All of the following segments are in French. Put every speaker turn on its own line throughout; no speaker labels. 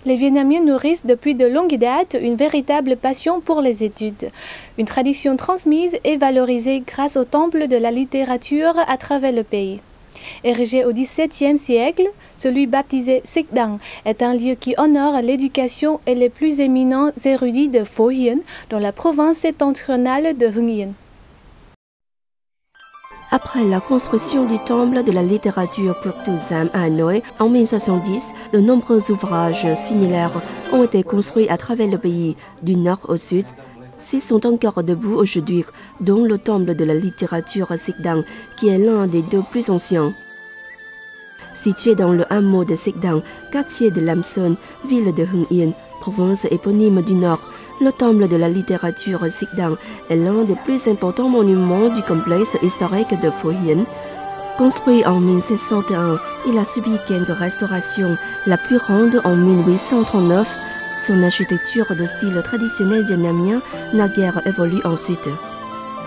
Les Vietnamiens nourrissent depuis de longues dates une véritable passion pour les études, une tradition transmise et valorisée grâce au temple de la littérature à travers le pays. Érigé au XVIIe siècle, celui baptisé Sik Dang est un lieu qui honore l'éducation et les plus éminents érudits de Pho Hien, dans la province septentrionale de Hưng Yên.
Après la construction du temple de la littérature Quốc Tử Giám à Hanoï en 1070, de nombreux ouvrages similaires ont été construits à travers le pays, du nord au sud. 6 sont encore debout aujourd'hui, dont le temple de la littérature Sik Dang, qui est l'un des 2 plus anciens. Situé dans le hameau de Sik Dang, quartier de Lam Son, ville de Hưng Yên, province éponyme du nord, le temple de la littérature Sik Dang est l'un des plus importants monuments du complexe historique de Pho Hien. Construit en 1701, il a subi quelques restaurations, la plus grande en 1839. Son architecture de style traditionnel vietnamien n'a guère évolué ensuite.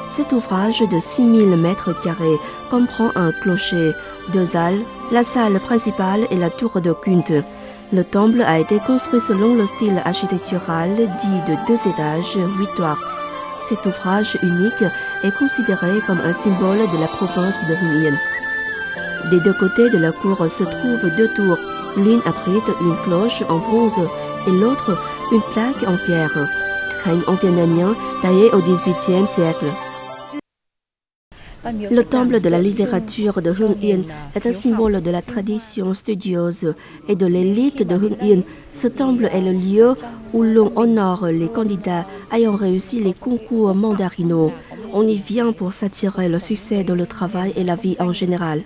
Cet ouvrage de 6000 mètres carrés comprend un clocher, 2 halles, la salle principale et la tour de culte. Le temple a été construit selon le style architectural dit de 2 étages, 8 toits. Cet ouvrage unique est considéré comme un symbole de la province de Hưng Yên. Des 2 côtés de la cour se trouvent 2 tours. L'une abrite une cloche en bronze et l'autre une plaque en pierre, crâne en vietnamien taillé au XVIIIe siècle. Le temple de la littérature de Hưng Yên est un symbole de la tradition studieuse et de l'élite de Hưng Yên. Ce temple est le lieu où l'on honore les candidats ayant réussi les concours mandarinaux. On y vient pour s'attirer le succès dans le travail et la vie en général.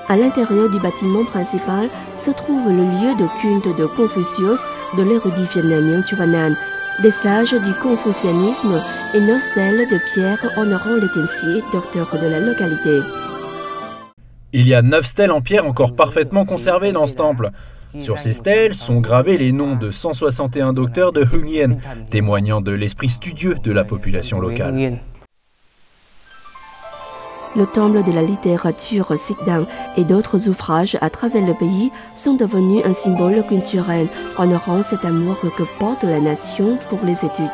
À l'intérieur du bâtiment principal se trouve le lieu de culte de Confucius, de l'érudit vietnamien Chu Van. Des sages du confucianisme et 9 stèles de pierre honorant les Tensi, docteurs de la localité.
Il y a 9 stèles en pierre encore parfaitement conservées dans ce temple. Sur ces stèles sont gravés les noms de 161 docteurs de Hưng Yên, témoignant de l'esprit studieux de la population locale.
Le temple de la littérature Sik Dang et d'autres ouvrages à travers le pays sont devenus un symbole culturel honorant cet amour que porte la nation pour les études.